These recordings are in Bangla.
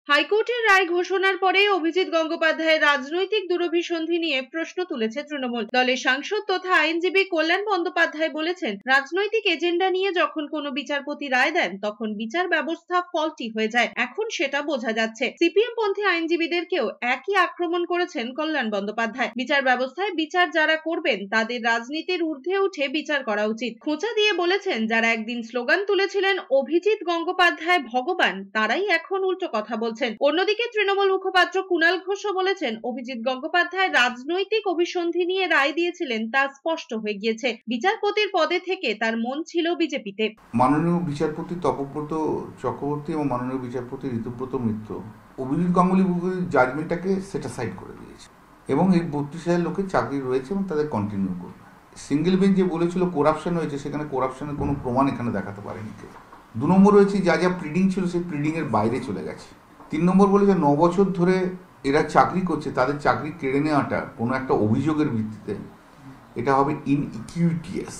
হাইকোর্টের রায় ঘোষণার পরে অভিজিৎ গঙ্গোপাধ্যায়ের রাজনৈতিক দুরভিসন্ধি নিয়ে প্রশ্ন তুলেছে তৃণমূল। দলের সাংসদ তথা আইনজীবী কল্যাণ বন্দ্যোপাধ্যায় বলেছেন, রাজনৈতিক এজেন্ডা নিয়ে যখন কোনো বিচারপতি রায় দেন তখন বিচার ব্যবস্থা ফল্টি হয়ে যায়। এখন সেটা বোঝা যাচ্ছে। সিপিএম পন্থী আইনজীবীদেরকেও একই আক্রমণ করেছেন কল্যাণ বন্দ্যোপাধ্যায়। বিচার ব্যবস্থায় বিচার যারা করবেন তাদের রাজনীতির ঊর্ধ্বে উঠে বিচার করা উচিত। খোঁচা দিয়ে বলেছেন, যারা একদিন স্লোগান তুলেছিলেন অভিজিৎ গঙ্গোপাধ্যায় ভগবান, তারাই এখন উল্টো কথা বলছেন। অন্যদিকে তৃণমূল মুখপাত্র কুণাল ঘোষও বলেছেন, অভিজিৎ গঙ্গোপাধ্যায় রাজনৈতিক অভিসন্ধি নিয়ে রায় দিয়েছিলেন তা স্পষ্ট হয়ে গিয়েছে। বিচারপতির পদে থেকে তার মন ছিল বিজেপিতে। মাননীয় বিচারপতি তপব্রত চক্রবর্তী এবং মাননীয় বিচারপতি ঋতুব্রত মিত্র অভিজিৎ গাঙ্গুলির জাজমেন্টটাকে সেটাসাইড করে দিয়েছে এবং এই 32,000 লোকের চাকরি রয়েছে এবং তাদের কন্টিনিউ করবে। সিঙ্গেল বেঞ্চ যে বলেছিল করাপশন হয়েছে, সেখানে করাপশনের কোনো প্রমাণ এখানে দেখাতে পারেনি কেউ। 2 নম্বর হয়েছে যা যা প্রিডিং ছিল সেই প্রিডিংয়ের বাইরে চলে গেছে। 3 নম্বর বলেছে 9 বছর ধরে এরা চাকরি করছে, তাদের চাকরি কেড়ে নেওয়াটা কোনো একটা অভিযোগের ভিত্তিতে এটা হবে ইনইকুইটিয়াস।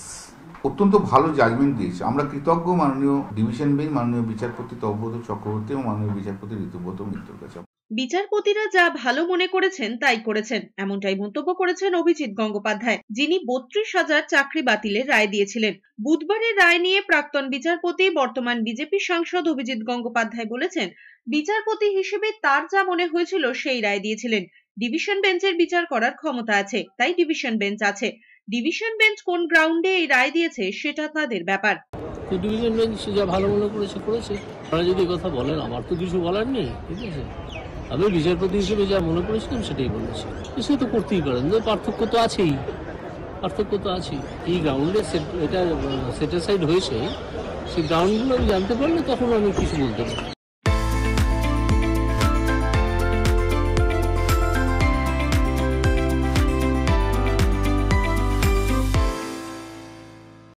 অত্যন্ত ভালো জাজমেন্ট দিয়েছে। আমরা কৃতজ্ঞ মাননীয় ডিভিশন বেঞ্চ, মাননীয় বিচারপতি তপব্রত চক্রবর্তী এবং মাননীয় বিচারপতি ঋতুব্রত মিত্রের কাছে। বিচারপতিরা যা ভালো মনে করেছেন তাই করেছেন, এমনটাই মন্তব্য করেছেন অভিজিৎ গঙ্গোপাধ্যায়, যিনি 32,000 চাকরি বাতিলের রায় দিয়েছিলেন। বুধবারের রায় নিয়ে প্রাক্তন বিচারপতি বর্তমান বিজেপি সাংসদ অভিজিৎ গঙ্গোপাধ্যায় বলেছেন, বিচারপতি হিসেবে তার যা মনে হয়েছিল সেই রায় দিয়েছিলেন। ডিভিশন বেঞ্চের বিচার করার ক্ষমতা আছে, তাই ডিভিশন বেঞ্চ আছে। ডিভিশন বেঞ্চ কোন গ্রাউন্ডে এই রায় দিয়েছে সেটা তাদের ব্যাপার। ডিভিশন বেঞ্চ যা ভালো মনে করেছে করেছে। আপনারা যদি কথা বলেন, আমার তো কিছু বলার নেই, ঠিক আছে। আমি বিচারপতি হিসেবে যা মনে করেছিলাম সেটাই বলেছি। সে তো করতেই পারেন, পার্থক্য তো আছেই, পার্থক্য তো আছেই। এই গ্রাউন্ডে এটা সেটাসাইড হয়েছে, সেই গ্রাউন্ডগুলো আমি জানতে পারলে তখন আমি কিছু বলতে পারি।